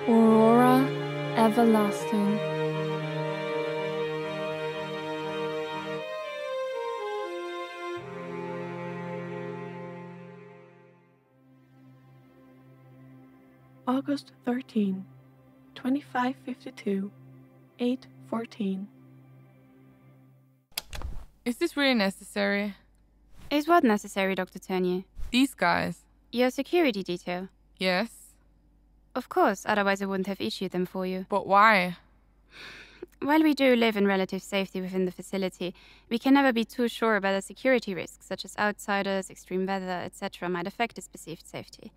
Aurora everlasting. August 13, 2552, 8:14. Is this really necessary? Is what necessary, Dr. Ternier? These guys. Your security detail? Yes. Of course, otherwise I wouldn't have issued them for you. But why? While we do live in relative safety within the facility, we can never be too sure about the security risks, such as outsiders, extreme weather, etc., might affect its perceived safety.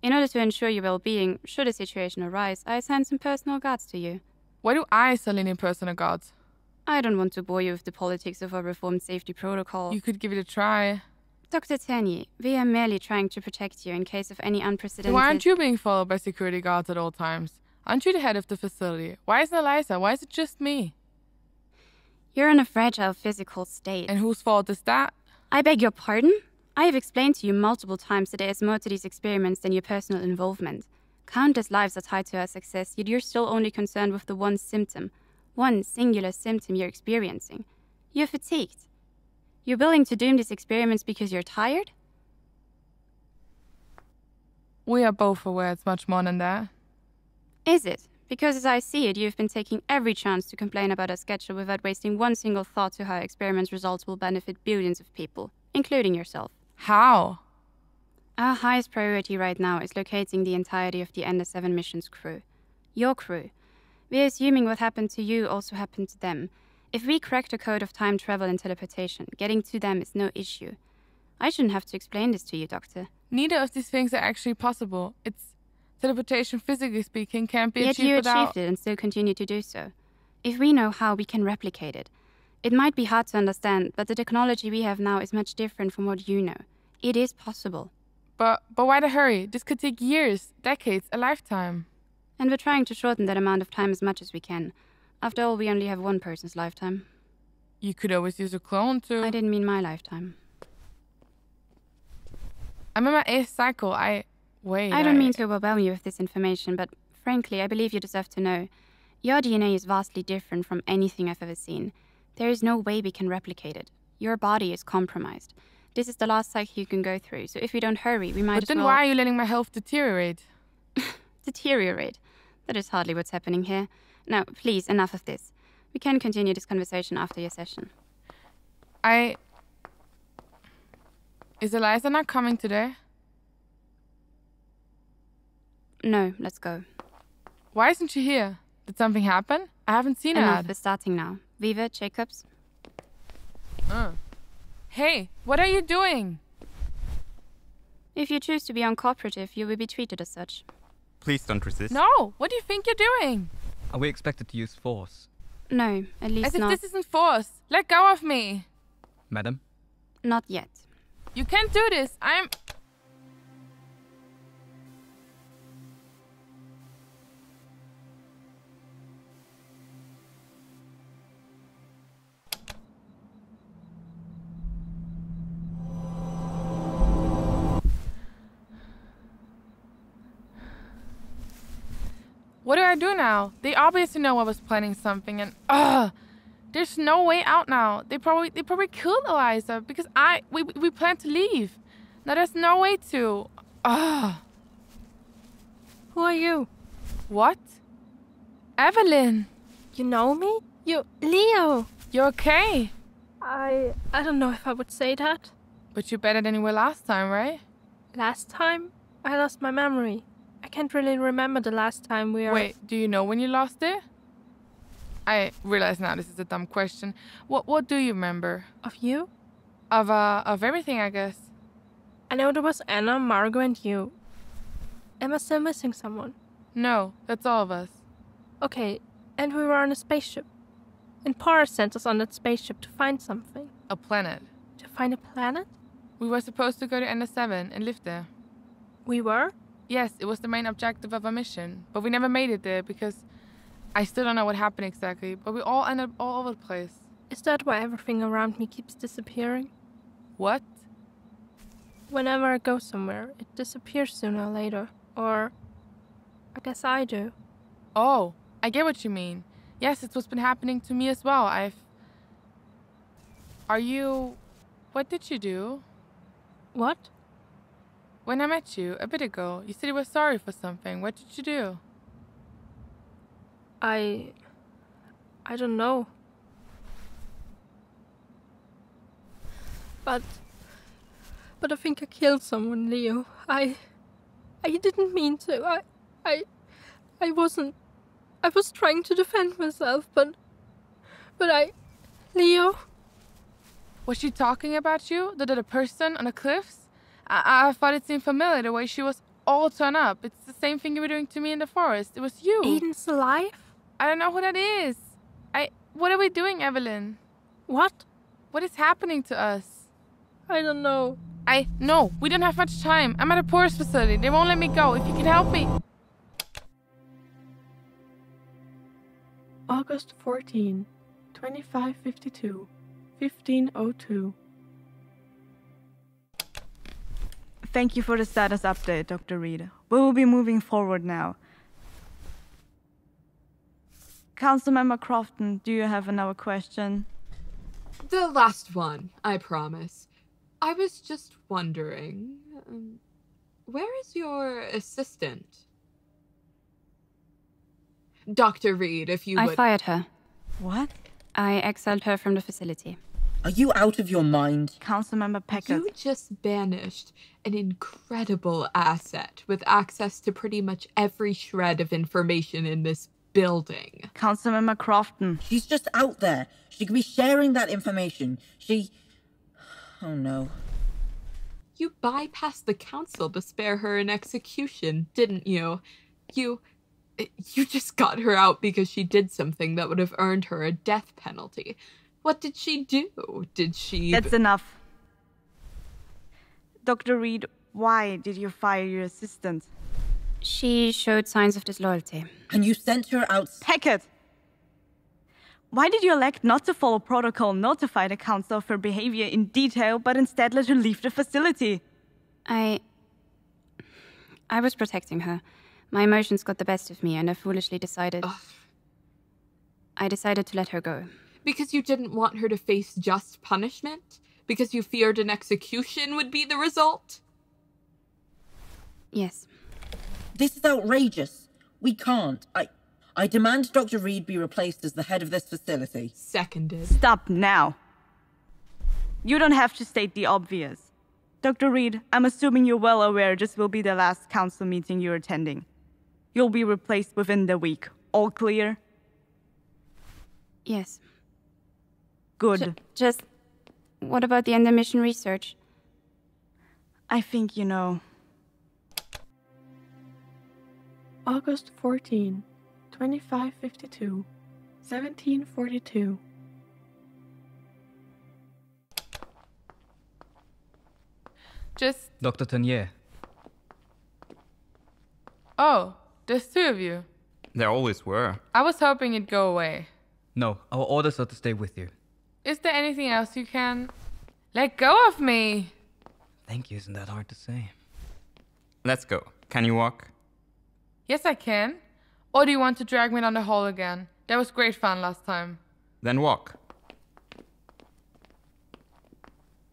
In order to ensure your well-being, should a situation arise, I assign some personal guards to you. Why do I suddenly need personal guards? I don't want to bore you with the politics of our reformed safety protocol. You could give it a try. Dr. Ternier, we are merely trying to protect you in case of any unprecedented... Then why aren't you being followed by security guards at all times? Aren't you the head of the facility? Why isn't Eliza? Why is it just me? You're in a fragile physical state. And whose fault is that? I beg your pardon? I have explained to you multiple times that there is more to these experiments than your personal involvement. Countless lives are tied to our success, yet you're still only concerned with the one symptom. One singular symptom you're experiencing. You're fatigued. You're willing to doom these experiments because you're tired? We are both aware it's much more than that. Is it? Because as I see it, you've been taking every chance to complain about our schedule without wasting one single thought to how experiments' results will benefit billions of people, including yourself. How? Our highest priority right now is locating the entirety of the Ender 7 mission's crew. Your crew. We're assuming what happened to you also happened to them. If we crack the code of time travel and teleportation, getting to them is no issue. I shouldn't have to explain this to you, Doctor. Neither of these things are actually possible. Teleportation, physically speaking, can't be Yet achieved you without... achieved it and still continue to do so. If we know how, we can replicate it. It might be hard to understand, but the technology we have now is much different from what you know. It is possible. But why the hurry? This could take years, decades, a lifetime. And we're trying to shorten that amount of time as much as we can. After all, we only have one person's lifetime. You could always use a clone to... I didn't mean my lifetime. I'm in my 8th cycle. I don't mean to overwhelm you with this information, but frankly, I believe you deserve to know. Your DNA is vastly different from anything I've ever seen. There is no way we can replicate it. Your body is compromised. This is the last cycle you can go through, so if we don't hurry, we might But then why are you letting my health deteriorate? Deteriorate? That is hardly what's happening here. Now, please, enough of this. We can continue this conversation after your session. Is Eliza not coming today? No, let's go. Why isn't she here? Did something happen? I haven't seen her. Enough, we're starting now. Viva, Jacobs. Hey, what are you doing? If you choose to be uncooperative, you will be treated as such. Please don't resist. No, what do you think you're doing? Are we expected to use force? No, at least As if not. this isn't force. Let go of me. Madam? Not yet. You can't do this. What do I do now? They obviously know I was planning something and there's no way out now. They probably killed Eliza because we planned to leave. Now there's no way to. Who are you? What? Evelyn. You know me? Leo. You're okay. I don't know if I would say that. But you're better than you were last time, right? Last time? I lost my memory. I can't really remember the last time we were... Wait, do you know when you lost it? I realize now this is a dumb question. What do you remember? Of you? Of everything, I guess. I know there was Anna, Margot, and you. Am I still missing someone? No, that's all of us. Okay, and we were on a spaceship. And Paar sent us on that spaceship to find something. A planet. To find a planet? We were supposed to go to Ender 7 and live there. We were? Yes, it was the main objective of our mission. But we never made it there because I still don't know what happened exactly. But we all ended up all over the place. Is that why everything around me keeps disappearing? What? Whenever I go somewhere, it disappears sooner or later. Or I guess I do. Oh, I get what you mean. Yes, it's what's been happening to me as well. Are you... What did you do? What? When I met you a bit ago, you said you were sorry for something. What did you do? I don't know. But I think I killed someone, Leo. I didn't mean to. I wasn't. I was trying to defend myself, but Leo. Was she talking about you? The person on the cliffs? I thought it seemed familiar, the way she was all torn up. It's the same thing you were doing to me in the forest. It was you. Aiden's alive? I don't know who that is. What are we doing, Evelyn? What? What is happening to us? I don't know. No, we don't have much time. I'm at a poorest facility. They won't let me go. If you can help me. August 14, 2552, 1502. Thank you for the status update, Dr. Reed. We will be moving forward now. Councilmember Crofton, do you have another question? The last one, I promise. I was just wondering, where is your assistant? Dr. Reed, if you would... I fired her. What? I exiled her from the facility. Are you out of your mind? Councilmember Peckat. You just banished an incredible asset with access to pretty much every shred of information in this building. Councilmember Crofton. She's just out there. She could be sharing that information. Oh no. You bypassed the council to spare her an execution, didn't you? You just got her out because she did something that would have earned her a death penalty. What did she do? Did she... That's enough. Dr. Reed, why did you fire your assistant? She showed signs of disloyalty. And you sent her out... Peckat! Why did you elect not to follow protocol, notify the council of her behavior in detail, but instead let her leave the facility? I was protecting her. My emotions got the best of me, and I foolishly decided... Ugh. I decided to let her go. Because you didn't want her to face just punishment? Because you feared an execution would be the result? Yes. This is outrageous. We can't. I demand Dr. Reed be replaced as the head of this facility. Seconded. Stop now. You don't have to state the obvious. Dr. Reed, I'm assuming you're well aware this will be the last council meeting you're attending. You'll be replaced within the week. All clear? Yes. Good. Just... What about the end of mission research? I think you know. August 14, 2552, 1742. Just... Dr. Ternier. Oh, there's two of you. There always were. I was hoping it'd go away. No, our orders are to stay with you. Is there anything else you can... Let go of me! Thank you, isn't that hard to say? Let's go. Can you walk? Yes, I can. Or do you want to drag me down the hall again? That was great fun last time. Then walk.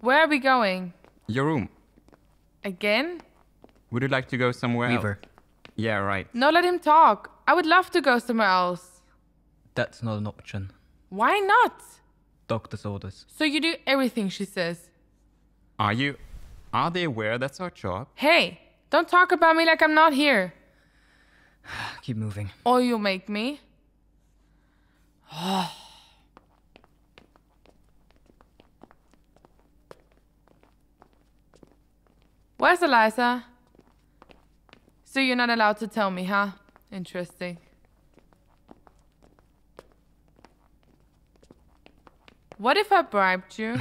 Where are we going? Your room. Again? Would you like to go somewhere Weaver. else? Yeah, right. No, let him talk. I would love to go somewhere else. That's not an option. Why not? Doctor's orders. So you do everything she says. Are they aware that's our job? Hey, don't talk about me like I'm not here. Keep moving. Or you'll make me. Where's Eliza? So you're not allowed to tell me, huh? Interesting. What if I bribed you?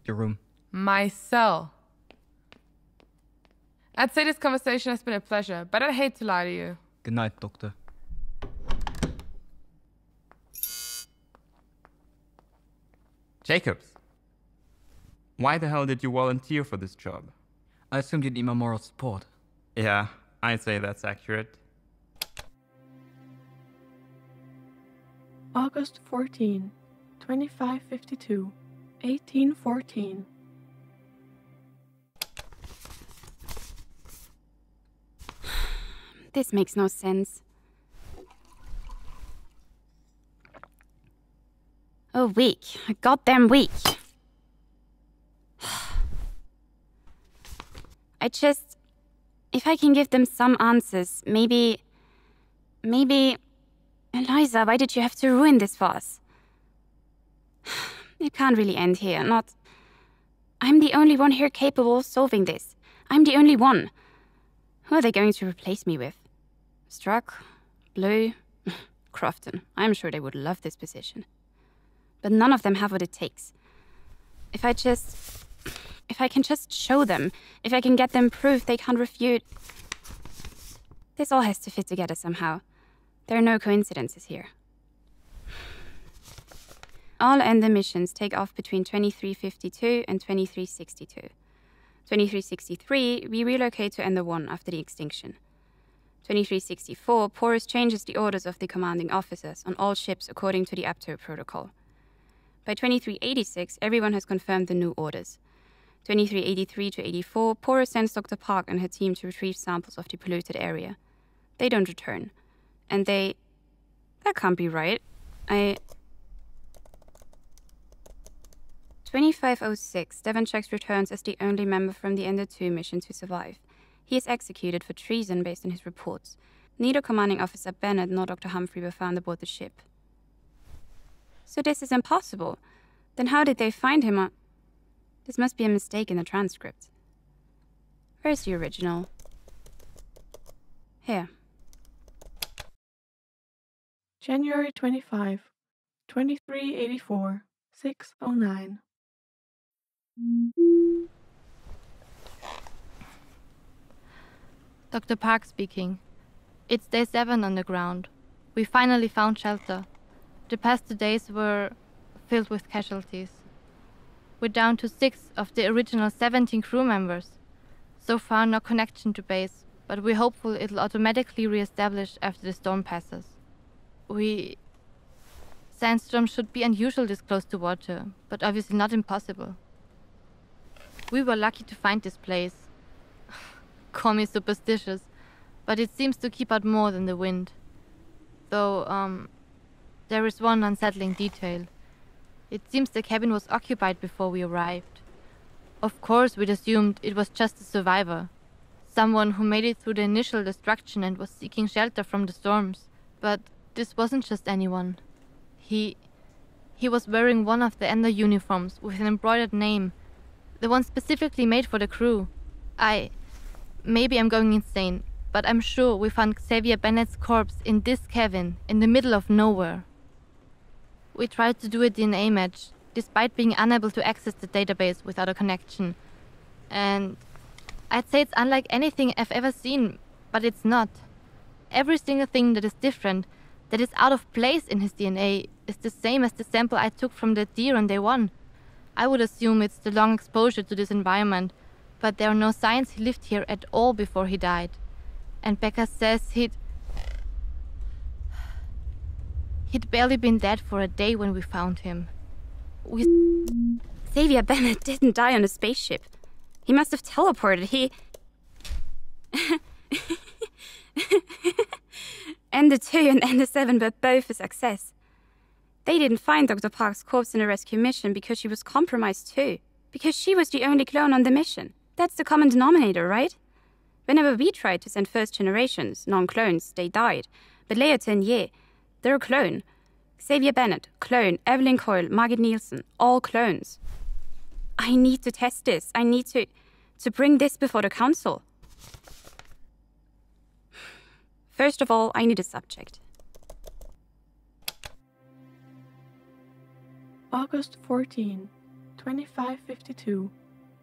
Your room. My cell. I'd say this conversation has been a pleasure, but I'd hate to lie to you. Good night, Doctor. Jacobs. Why the hell did you volunteer for this job? I assumed you'd need my moral support. Yeah, I'd say that's accurate. August 14, 2552, 1814. This makes no sense. A week. A goddamn week. If I can give them some answers, maybe... Eliza, why did you have to ruin this for us? It can't really end here, not... I'm the only one here capable of solving this. I'm the only one. Who are they going to replace me with? Struck? Blue? Crofton. I'm sure they would love this position. But none of them have what it takes. If I can just show them, if I can get them proof they can't refute... This all has to fit together somehow. There are no coincidences here. All ender missions take off between 2352 and 2362. 2363, we relocate to Ender 1 after the extinction. 2364, Porus changes the orders of the commanding officers on all ships according to the Apto Protocol. By 2386, everyone has confirmed the new orders. 2383 to 84, Porus sends Dr. Park and her team to retrieve samples of the polluted area. They don't return. And that can't be right. 2506, Devenchak returns as the only member from the Ender 2 mission to survive. He is executed for treason based on his reports. Neither Commanding Officer Bennett nor Dr. Humphrey were found aboard the ship. So this is impossible. Then how did they find him? This must be a mistake in the transcript. Where's the original? Here. January 25, 2384, 609. Dr. Park speaking. It's day 7 on the ground. We finally found shelter. The past 2 days were filled with casualties. We're down to 6 of the original 17 crew members. So far, no connection to base, but we're hopeful it'll automatically re-establish after the storm passes. Sandstorms should be unusual this close to water, but obviously not impossible. We were lucky to find this place. Call me superstitious, but it seems to keep out more than the wind. Though, there is one unsettling detail. It seems the cabin was occupied before we arrived. Of course, we'd assumed it was just a survivor. Someone who made it through the initial destruction and was seeking shelter from the storms. But this wasn't just anyone. He was wearing one of the Ender uniforms with an embroidered name. The one specifically made for the crew. Maybe I'm going insane, but I'm sure we found Xavier Bennett's corpse in this cabin, in the middle of nowhere. We tried to do a DNA match, despite being unable to access the database without a connection. And I'd say it's unlike anything I've ever seen, but it's not. Every single thing that is different, that is out of place in his DNA, is the same as the sample I took from the deer on day 1. I would assume it's the long exposure to this environment, but there are no signs he lived here at all before he died. And Peckat says he'd barely been dead for a day when we found him. Xavier Bennett didn't die on a spaceship. He must have teleported. Ender 2 and Ender 7 were both a success. They didn't find Dr. Park's corpse in a rescue mission because she was compromised too. Because she was the only clone on the mission. That's the common denominator, right? Whenever we tried to send first generations, non-clones, they died. But Leia Ternier, they're a clone. Xavier Bennett, clone. Evelyn Coil, Margit Nielsen, all clones. I need to test this. I need to bring this before the council. First of all, I need a subject. August 14, 2552,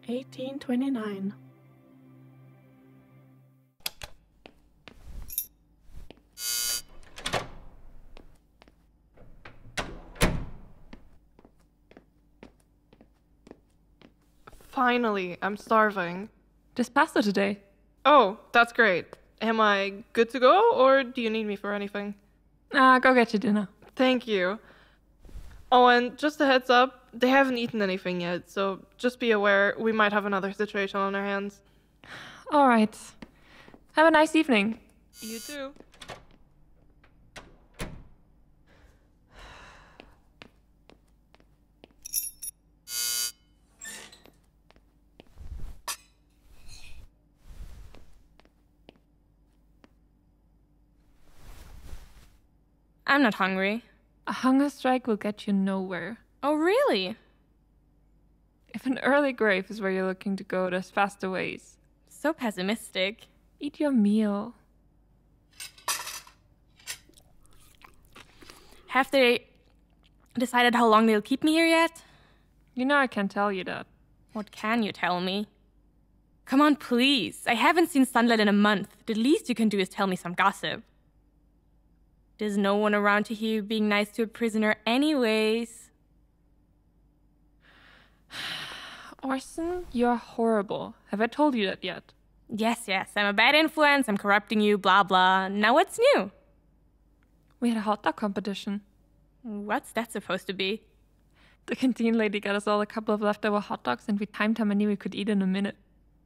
1829. Finally, I'm starving. Just pasta today. Oh, that's great. Am I good to go, or do you need me for anything? Go get your dinner. Thank you. Oh, and just a heads up, they haven't eaten anything yet, so just be aware we might have another situation on our hands. All right. Have a nice evening. You too. I'm not hungry. A hunger strike will get you nowhere. Oh, really? If an early grave is where you're looking to go, there's faster ways. So pessimistic. Eat your meal. Have they decided how long they'll keep me here yet? You know I can't tell you that. What can you tell me? Come on, please. I haven't seen sunlight in a month. The least you can do is tell me some gossip. There's no one around to hear you being nice to a prisoner anyways. Orson, you're horrible. Have I told you that yet? Yes, I'm a bad influence, I'm corrupting you, blah blah. Now what's new? We had a hot dog competition. What's that supposed to be? The canteen lady got us all a couple of leftover hot dogs and we timed how many we could eat in a minute.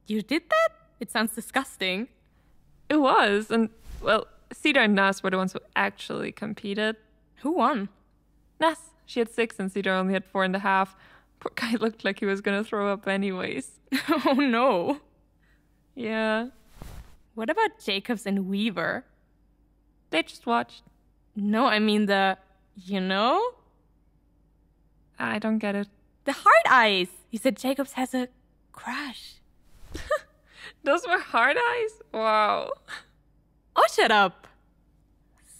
You did that? It sounds disgusting. It was, and, well, Zedar and Nass were the ones who actually competed. Who won? Nass. She had 6 and Zedar only had 4.5. Poor guy looked like he was gonna throw up anyways. Oh no. Yeah. What about Jacobs and Weaver? They just watched. No, I mean you know? I don't get it. The hard eyes. You said Jacobs has a crush. Those were hard eyes? Wow. Oh, shut up.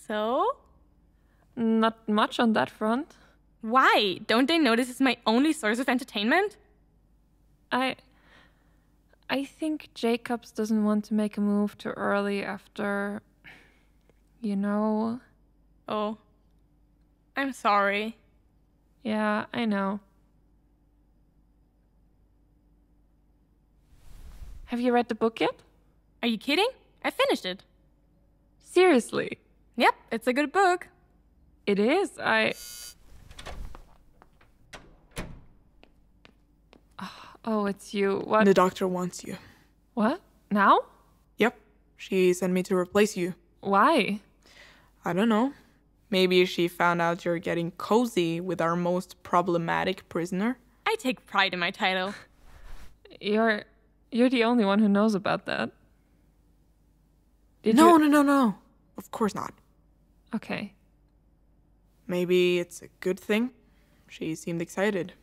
So? Not much on that front. Why? Don't they know this is my only source of entertainment? I think Jacobs doesn't want to make a move too early after, you know. Oh. I'm sorry. Yeah, I know. Have you read the book yet? Are you kidding? I finished it. Seriously? Yep, it's a good book. It is. Oh, it's you. What? The doctor wants you. What? Now? Yep. She sent me to replace you. Why? I don't know. Maybe she found out you're getting cozy with our most problematic prisoner. I take pride in my title. You're the only one who knows about that. No. Of course not. Okay. Maybe it's a good thing. She seemed excited.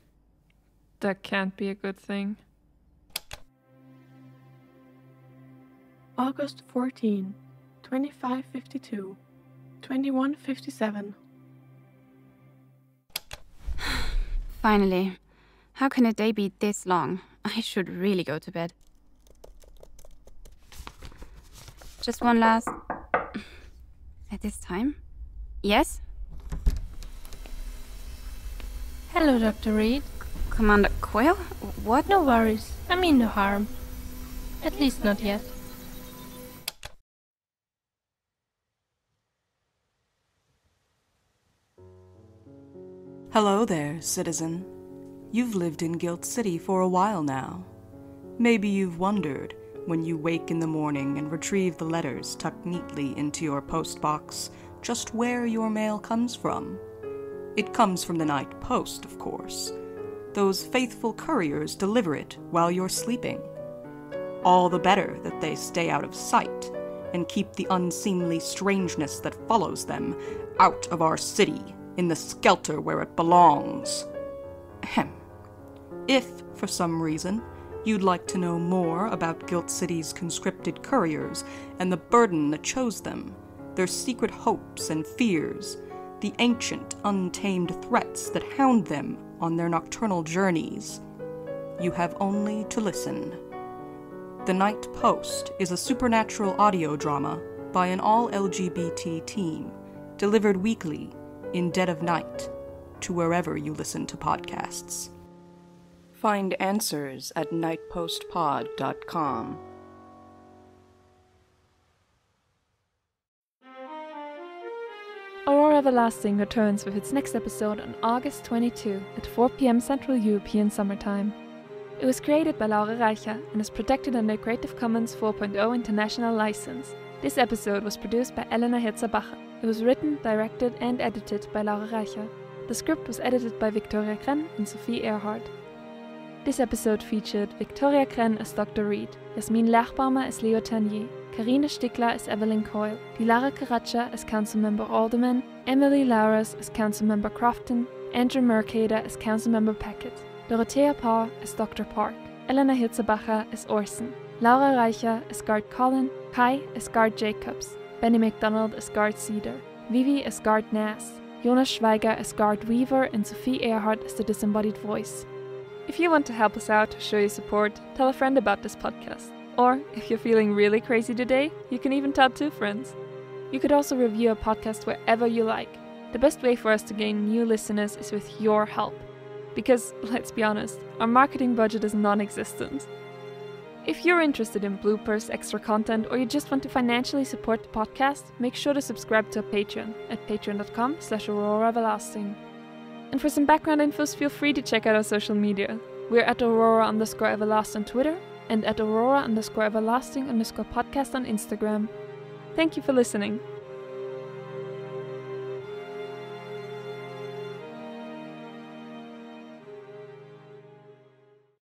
That can't be a good thing. August 14, 2552, 2157. Finally. How can a day be this long? I should really go to bed. Just one last... At this time? Yes? Hello, Dr. Reed. Commander Coil? What? No worries. I mean no harm. At least not yet. Hello there, citizen. You've lived in Guild City for a while now. Maybe you've wondered, when you wake in the morning and retrieve the letters tucked neatly into your postbox, just where your mail comes from. It comes from the night post, of course. Those faithful couriers deliver it while you're sleeping. All the better that they stay out of sight and keep the unseemly strangeness that follows them out of our city in the skelter where it belongs. Ahem. If, for some reason, you'd like to know more about Guild City's conscripted couriers and the burden that chose them, their secret hopes and fears, the ancient, untamed threats that hound them on their nocturnal journeys, you have only to listen. The Night Post is a supernatural audio drama by an all-LGBT team, delivered weekly, in dead of night, to wherever you listen to podcasts. Find answers at nightpostpod.com. Aurora Everlasting returns with its next episode on August 22 at 4 p.m. Central European Summertime. It was created by Reicher and is protected under Creative Commons 4.0 International License. This episode was produced by Elena Hierzer-Bacher. It was written, directed and edited by Reicher. The script was edited by Viktoria Krenn and Sophie Erhardt. This episode featured Viktoria Krenn as Dr. Reed, Jasmin Lerchbaumer as Leo Ternier, Carina Stickler as Evelyn Coil, Dilara Karaca as Councilmember Alderman, Emily Larus as Councilmember Crofton, Andrew Mercator as Councilmember Peckat, Dorothea Paar as Dr. Park, Elena Hierzer-Bacher as Orson, Laura Reicher as Guard Collin, Kai as Guard Jacobs, Benny McDonald as Guard Zedar, Vivi as Guard Nass, Jonas Schwaiger as Guard Weaver, and Sophie Erhardt as the disembodied voice. If you want to help us out or show your support, tell a friend about this podcast. Or, if you're feeling really crazy today, you can even tell 2 friends. You could also review a podcast wherever you like. The best way for us to gain new listeners is with your help. Because, let's be honest, our marketing budget is non-existent. If you're interested in bloopers, extra content, or you just want to financially support the podcast, make sure to subscribe to our Patreon at patreon.com/AuroraEverlasting. And for some background infos, feel free to check out our social media. We're at Aurora_Everlast on Twitter and at Aurora_Everlasting_podcast on Instagram. Thank you for listening.